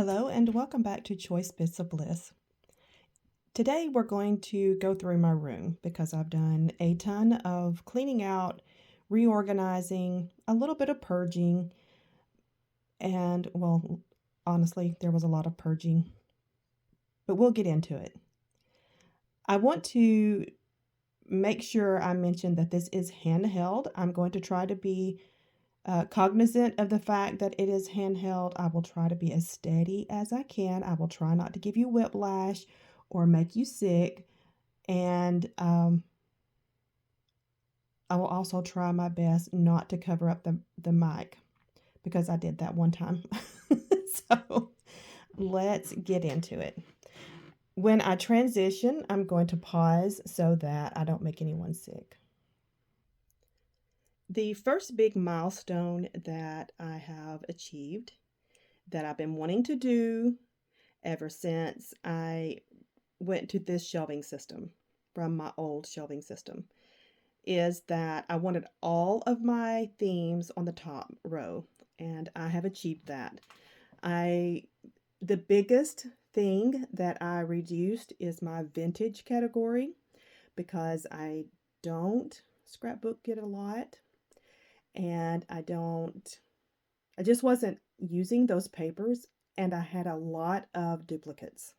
Hello and welcome back to Choice Bits of Bliss. Today we're going to go through my room because I've done a ton of cleaning out, reorganizing, a little bit of purging, and well, honestly, there was a lot of purging, but we'll get into it. I want to make sure I mention that this is handheld. I'm going to try to be cognizant of the fact that it is handheld. I will try to be as steady as I can. I will try not to give you whiplash or make you sick. And I will also try my best not to cover up the mic because I did that one time. So let's get into it. When I transition, I'm going to pause so that I don't make anyone sick. The first big milestone that I have achieved that I've been wanting to do ever since I went to this shelving system from my old shelving system is that I wanted all of my themes on the top row, and I have achieved that. The biggest thing that I reduced is my vintage category because I don't scrapbook it a lot, and I just wasn't using those papers, and I had a lot of duplicates.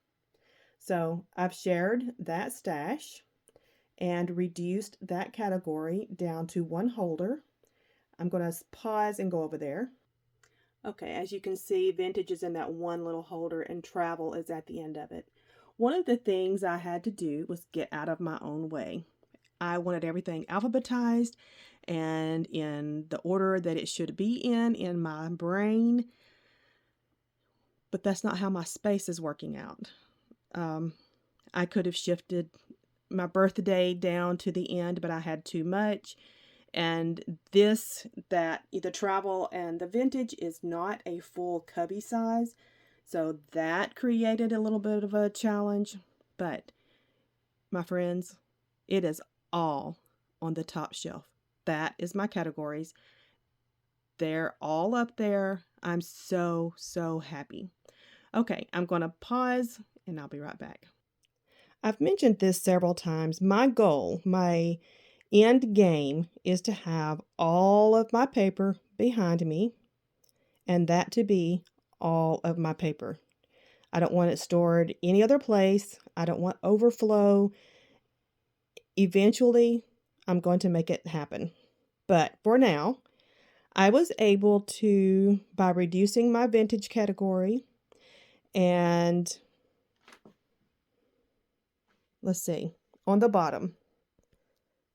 So I've shared that stash and reduced that category down to one holder. I'm going to pause and go over there. Okay, as you can see, vintage is in that one little holder and travel is at the end of it. One of the things I had to do was get out of my own way. I wanted everything alphabetized and in the order that it should be in my brain, but that's not how my space is working out. I could have shifted my birthday down to the end, but I had too much. And the travel and the vintage is not a full cubby size. So that created a little bit of a challenge. But my friends, it is all on the top shelf. That is my categories. They're all up there. I'm so, so happy. Okay, I'm going to pause and I'll be right back. I've mentioned this several times. My goal, my end game is to have all of my paper behind me and that to be all of my paper. I don't want it stored any other place. I don't want overflow. Eventually, I'm going to make it happen. But for now, I was able to, by reducing my vintage category and let's see, on the bottom.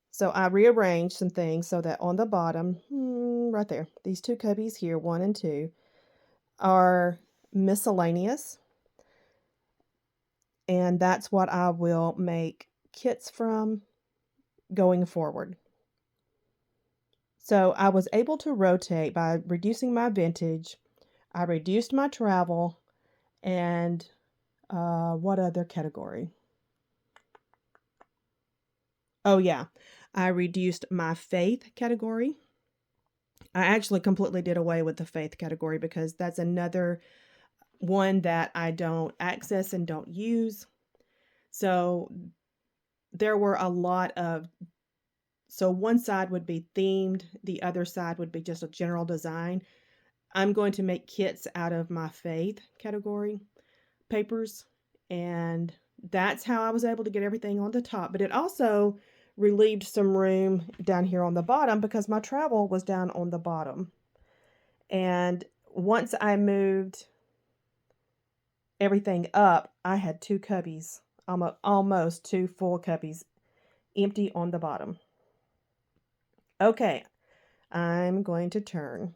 So I rearranged some things so that on the bottom, right there, these two cubbies here, 1 and 2, are miscellaneous. And that's what I will make kits from going forward. So I was able to rotate by reducing my vintage. I reduced my travel and what other category? Oh yeah, I reduced my faith category. I actually completely did away with the faith category because that's another one that I don't access and don't use. So there were a lot of, so one side would be themed, the other side would be just a general design. I'm going to make kits out of my faith category papers, and that's how I was able to get everything on the top. But it also relieved some room down here on the bottom because my travel was down on the bottom. And once I moved everything up, I had 2 cubbies, almost 2 full cubbies empty on the bottom. Okay, I'm going to turn.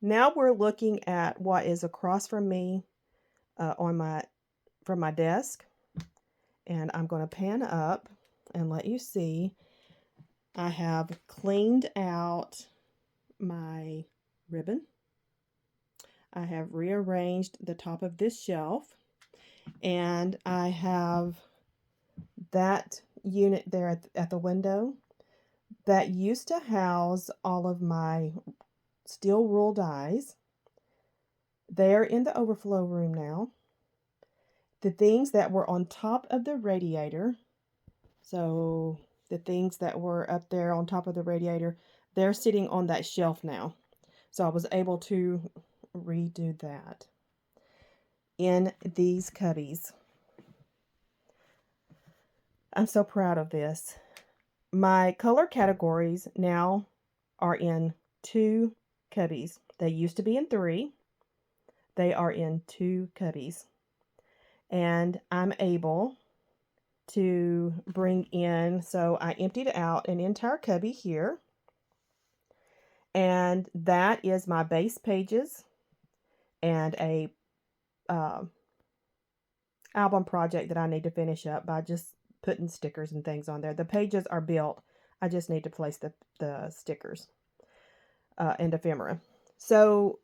Now we're looking at what is across from me from my desk, and I'm going to pan up and let you see. I have cleaned out my ribbon. I have rearranged the top of this shelf, and I have that unit there at the window that used to house all of my steel rule dies. They're in the overflow room now. The things that were on top of the radiator, so the things that were up there on top of the radiator, they're sitting on that shelf now. So I was able to redo that in these cubbies. I'm so proud of this. My color categories now are in 2 cubbies. They used to be in 3. They are in 2 cubbies. And I'm able to bring in, so I emptied out an entire cubby here. And that is my base pages and a album project that I need to finish up by just putting stickers and things on there. The pages are built. I just need to place the stickers and ephemera. So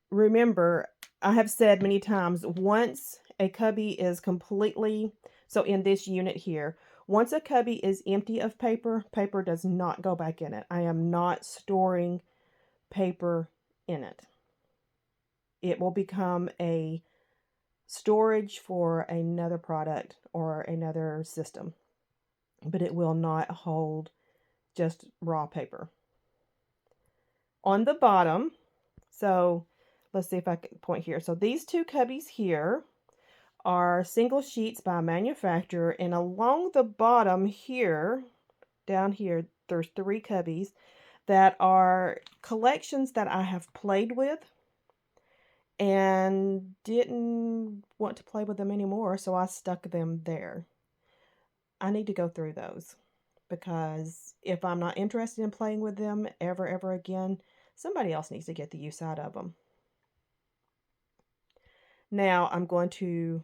remember, I have said many times, once a cubby is completely, so in this unit here, once a cubby is empty of paper, paper does not go back in it. I am not storing paper in it. It will become a storage for another product or another system, but it will not hold just raw paper. On the bottom, so let's see if I can point here. So these 2 cubbies here are single sheets by manufacturer, and along the bottom here, down here, there's 3 cubbies that are collections that I have played with and didn't want to play with them anymore, so I stuck them there. I need to go through those, because if I'm not interested in playing with them ever again, somebody else needs to get the use out of them. Now I'm going to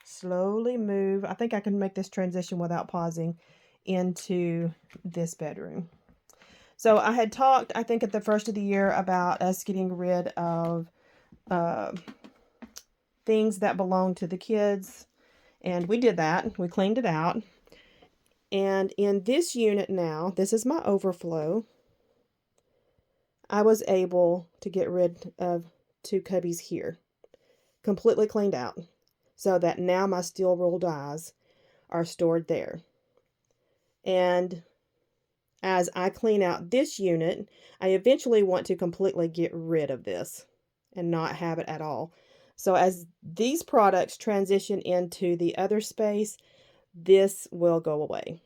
slowly move. I think I can make this transition without pausing into this bedroom. So I had talked, I think at the first of the year, about us getting rid of things that belong to the kids. And we did that. We cleaned it out. And in this unit now, this is my overflow. I was able to get rid of 2 cubbies here. Completely cleaned out. So that now my steel rule dies are stored there. And as I clean out this unit, I eventually want to completely get rid of this and not have it at all. So as these products transition into the other space, this will go away.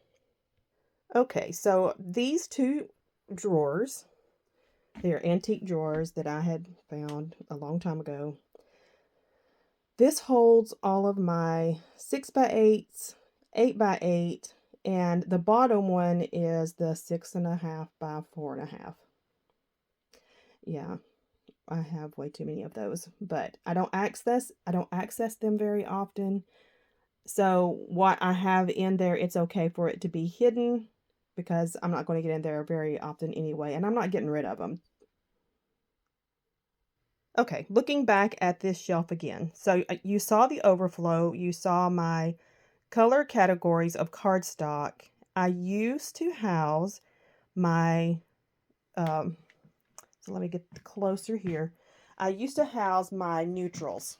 Okay, so these 2 drawers, they're antique drawers that I had found a long time ago. This holds all of my 6x8s, 8x8, and the bottom one is the 6.5 by 4.5. Yeah, I have way too many of those, but I don't access them very often. So what I have in there, it's okay for it to be hidden because I'm not going to get in there very often anyway, and I'm not getting rid of them. Okay, looking back at this shelf again. So you saw the overflow, you saw my color categories of cardstock. I used to house my, so let me get closer here. I used to house my neutrals.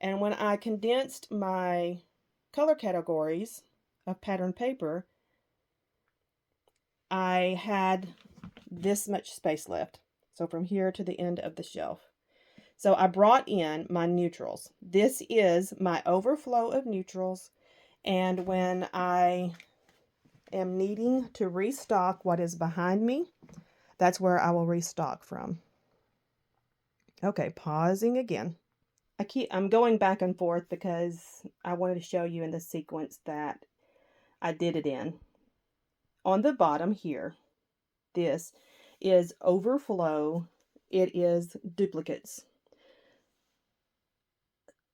And when I condensed my color categories of pattern paper, I had this much space left. So from here to the end of the shelf. So I brought in my neutrals. This is my overflow of neutrals. And when I am needing to restock what is behind me, that's where I will restock from. Okay, pausing again. I'm going back and forth because I wanted to show you in the sequence that I did it in. On the bottom here, this is overflow. It is duplicates.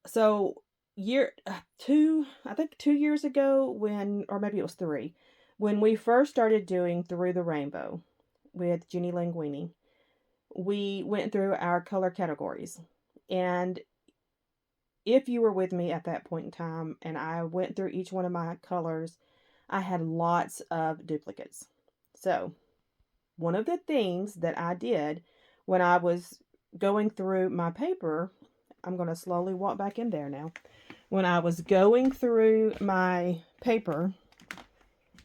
So I think 2 years ago or maybe it was 3, when we first started doing Through the Rainbow with Jenny Linguini, we went through our color categories. And if you were with me at that point in time and I went through each one of my colors, I had lots of duplicates. So one of the things that I did when I was going through my paper, I'm going to slowly walk back in there now. When I was going through my paper,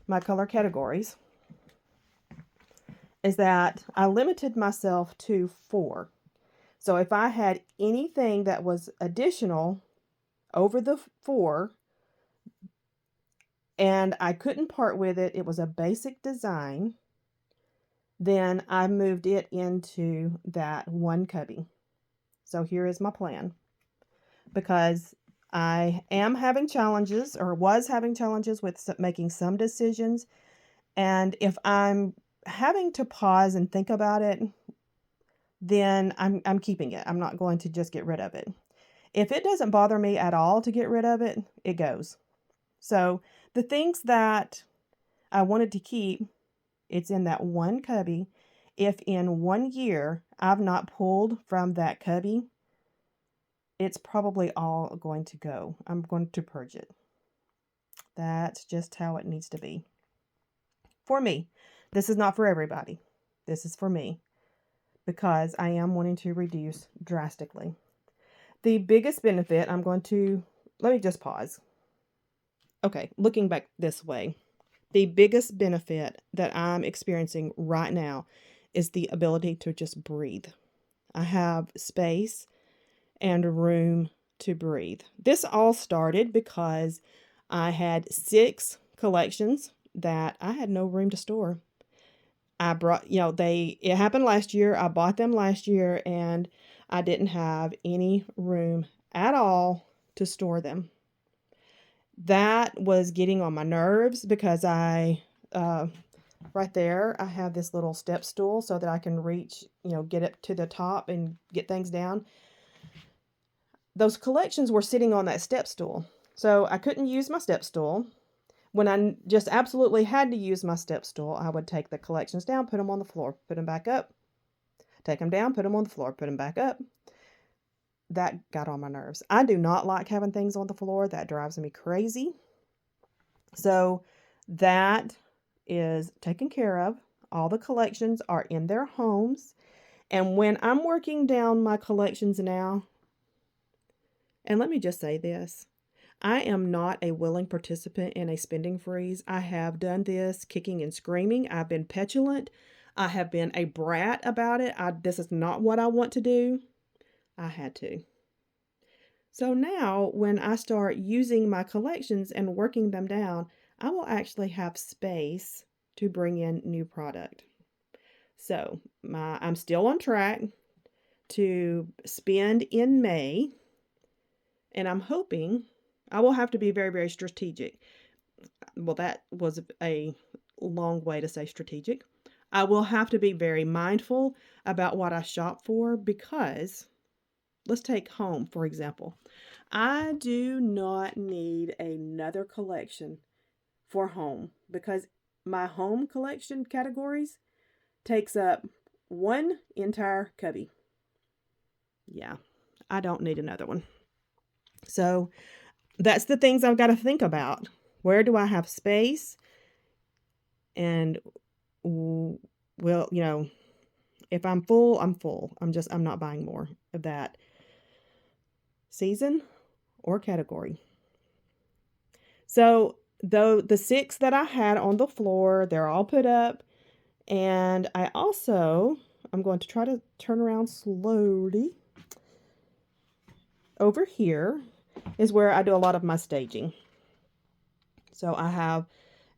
my color categories, is that I limited myself to 4. So if I had anything that was additional over the 4 and I couldn't part with it, it was a basic design, then I moved it into that one cubby. So here is my plan, because I am having challenges, or was having challenges with making some decisions. And if I'm having to pause and think about it, then I'm keeping it. I'm not going to just get rid of it. If it doesn't bother me at all to get rid of it, it goes. So the things that I wanted to keep, it's in that one cubby. If in 1 year I've not pulled from that cubby, it's probably all going to go. I'm going to purge it. That's just how it needs to be. For me. This is not for everybody. This is for me, because I am wanting to reduce drastically. The biggest benefit, let me just pause. Okay, looking back this way, the biggest benefit that I'm experiencing right now is the ability to just breathe. I have space and room to breathe. This all started because I had 6 collections that I had no room to store. I brought, it happened last year. I bought them last year and I didn't have any room at all to store them. That was getting on my nerves because right there, I have this little step stool so that I can reach, get up to the top and get things down. Those collections were sitting on that step stool. So I couldn't use my step stool. When I just absolutely had to use my step stool, I would take the collections down, put them on the floor, put them back up, take them down, put them on the floor, put them back up. That got on my nerves. I do not like having things on the floor. That drives me crazy. So that is taken care of. All the collections are in their homes. And when I'm working down my collections now, and let me just say this, I am not a willing participant in a spending freeze. I have done this kicking and screaming. I've been petulant. I have been a brat about it. This is not what I want to do. I had to. So now when I start using my collections and working them down, I will actually have space to bring in new product. So I'm still on track to spend in May, and I'm hoping I will have to be very, very strategic. Well, that was a long way to say strategic. I will have to be very mindful about what I shop for, because let's take home, for example. I do not need another collection for home, because my home collection categories takes up one entire cubby. Yeah, I don't need another one. So that's the things I've got to think about. Where do I have space? And, well, if I'm full, I'm full. I'm not buying more of that season or category. So though the 6 that I had on the floor, they're all put up. And I'm going to try to turn around slowly. Over here is where I do a lot of my staging. So I have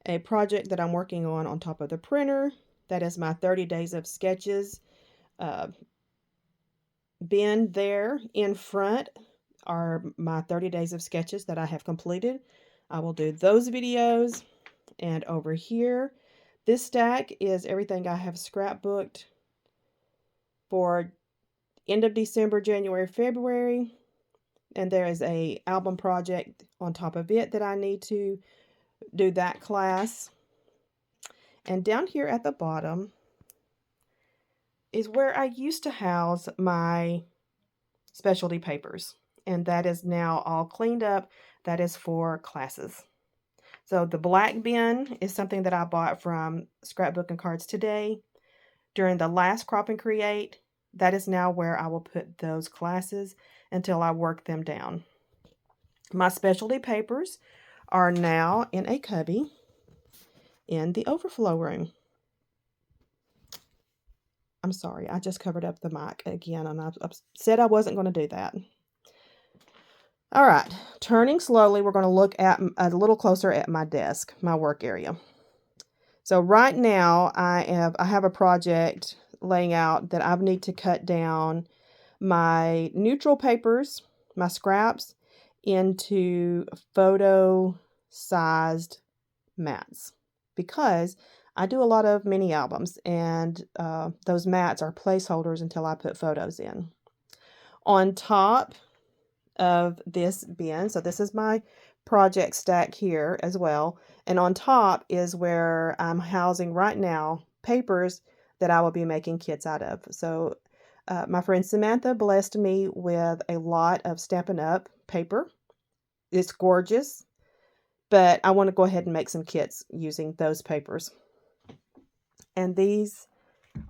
a project that I'm working on top of the printer. That is my 30 days of sketches. Bin there in front are my 30 days of sketches that I have completed. I will do those videos. And over here, this stack is everything I have scrapbooked for end of December, January, February. And there is a album project on top of it that I need to do that class. And down here at the bottom is where I used to house my specialty papers. And that is now all cleaned up. That is for classes. So the black bin is something that I bought from Scrapbook and Cards Today. During the last Crop and Create, That is now where I will put those classes until I work them down. My specialty papers are now in a cubby in the overflow room. I'm sorry, I just covered up the mic again, and I said I wasn't going to do that. All right, turning slowly, we're going to look at a little closer at my desk, my work area. So right now, I have a project laying out that I need to cut down my neutral papers, my scraps, into photo-sized mats, because I do a lot of mini albums, and those mats are placeholders until I put photos in. On top of this bin, so this is my project stack here as well, and on top is where I'm housing right now papers that I will be making kits out of. So my friend Samantha blessed me with a lot of Stampin' Up! Paper. It's gorgeous, but I want to go ahead and make some kits using those papers. And these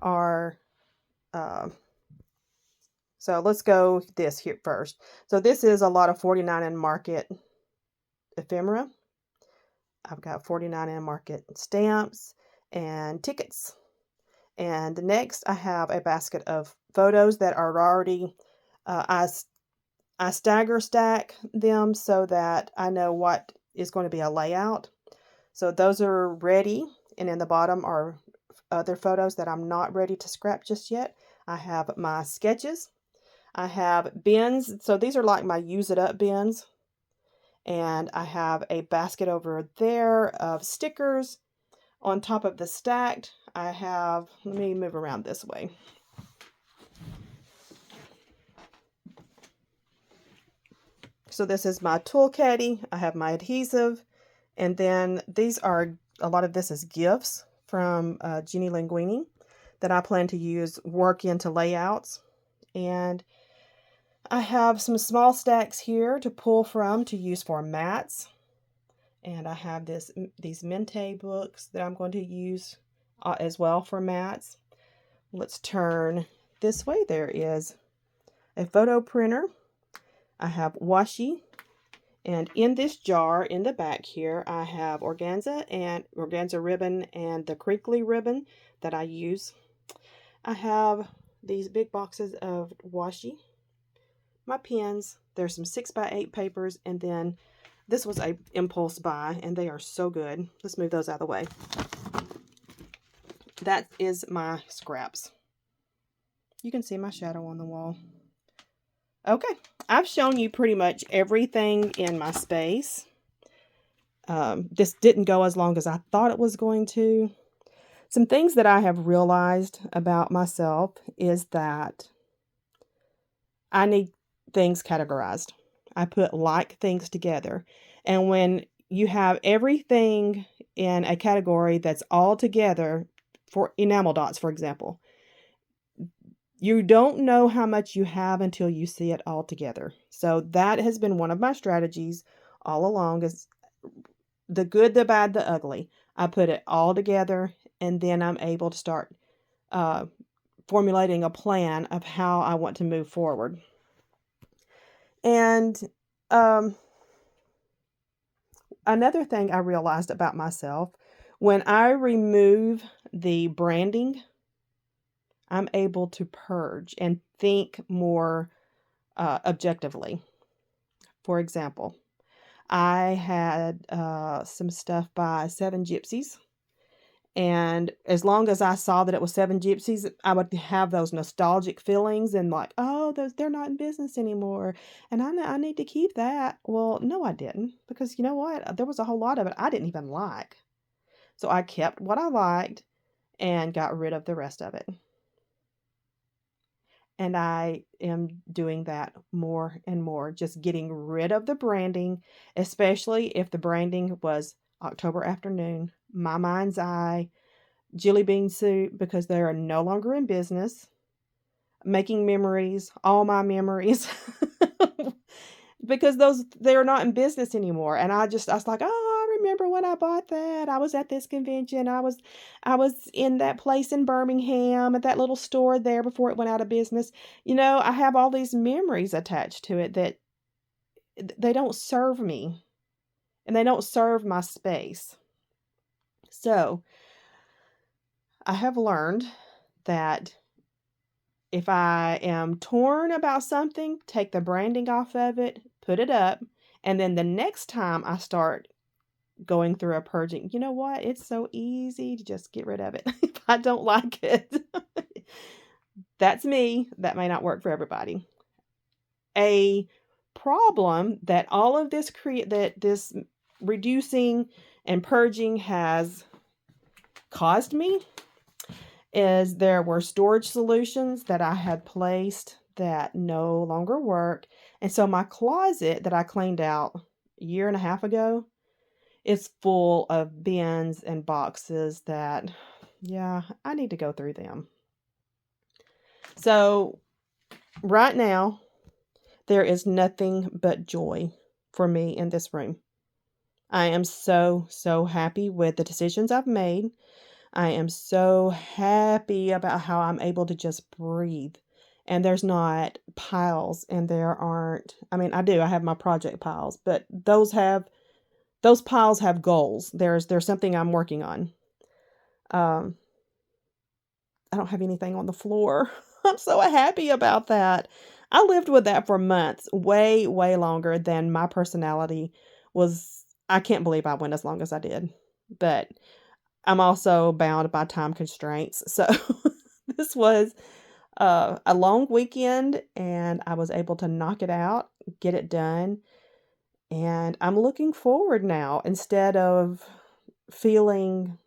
are, so let's go this here first. So this is a lot of 49 and Market ephemera. I've got 49 and Market stamps and tickets. And next I have a basket of photos that are already, I stagger stack them so that I know what is going to be a layout. So those are ready, and in the bottom are other photos that I'm not ready to scrap just yet. I have my sketches. I have bins. So these are like my use it up bins. And I have a basket over there of stickers. On top of the stacked, I have, let me move around this way. So this is my tool caddy. I have my adhesive. And then these are, a lot of this is gifts from Jeannie Linguini that I plan to use, work into layouts. And I have some small stacks here to pull from to use for mats. And I have these Mente books that I'm going to use as well for mats. Let's turn this way. There is a photo printer. I have washi. And in this jar in the back here, I have organza ribbon and the crinkly ribbon that I use. I have these big boxes of washi, my pens. There's some 6x8 papers, and then this was a impulse buy, and they are so good. Let's move those out of the way. That is my scraps. You can see my shadow on the wall. Okay, I've shown you pretty much everything in my space. This didn't go as long as I thought it was going to. Some things that I have realized about myself is that I need things categorized. I put like things together. And when you have everything in a category that's all together, for enamel dots, for example, you don't know how much you have until you see it all together. So that has been one of my strategies all along, is the good, the bad, the ugly. I put it all together, and then I'm able to start formulating a plan of how I want to move forward. And another thing I realized about myself, when I remove the branding, I'm able to purge and think more objectively. For example, I had some stuff by Seven Gypsies, and as long as I saw that it was Seven Gypsies, I would have those nostalgic feelings and like, oh, they're not in business anymore, and I need to keep that. Well, no, I didn't, because you know what? There was a whole lot of it I didn't even like. So I kept what I liked and got rid of the rest of it. And I am doing that more and more, just getting rid of the branding, especially if the branding was October Afternoon, My Mind's Eye, Jelly Bean Soup, because they are no longer in business. Making Memories, All My Memories, because they are not in business anymore. And I was like, oh, I remember when I bought that. I was at this convention. I was in that place in Birmingham at that little store there before it went out of business. I have all these memories attached to it that they don't serve me and they don't serve my space. So, I have learned that if I am torn about something, take the branding off of it, put it up, and then the next time I start going through a purging, you know what? It's so easy to just get rid of it if I don't like it. That's me. That may not work for everybody. A problem that all of this reducing and purging has caused me is there were storage solutions that I had placed that no longer work. And so my closet that I cleaned out a year and a half ago is full of bins and boxes that, yeah, I need to go through them. So right now, there is nothing but joy for me in this room. I am so, so happy with the decisions I've made. I am so happy about how I'm able to just breathe. And there's not piles and there aren't, I mean, I have my project piles, but those piles have goals. There's something I'm working on. Um, I don't have anything on the floor. I'm so happy about that. I lived with that for months, way, way longer than my personality was. I can't believe I went as long as I did. But I'm also bound by time constraints. So this was a long weekend and I was able to knock it out, get it done. And I'm looking forward now instead of feeling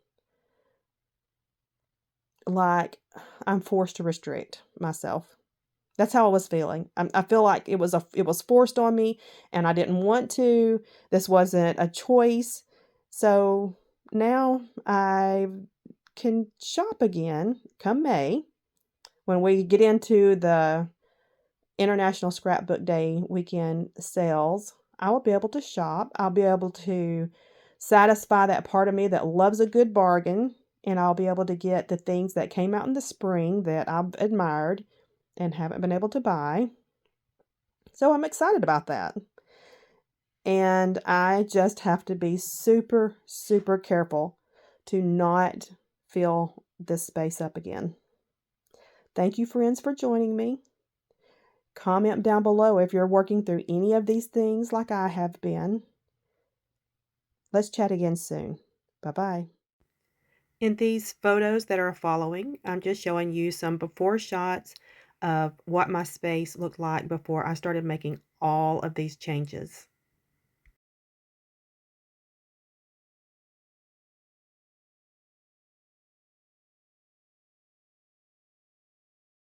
like I'm forced to restrict myself. That's how I was feeling. I feel like it was forced on me and I didn't want to. This wasn't a choice. So now I can shop again come May when we get into the International Scrapbook Day weekend sales. I will be able to shop. I'll be able to satisfy that part of me that loves a good bargain, and I'll be able to get the things that came out in the spring that I've admired and haven't been able to buy. So I'm excited about that. And I just have to be super, super careful to not fill this space up again. Thank you, friends, for joining me. Comment down below if you're working through any of these things like I have been. Let's chat again soon. Bye-bye. In these photos that are following, I'm just showing you some before shots of what my space looked like before I started making all of these changes.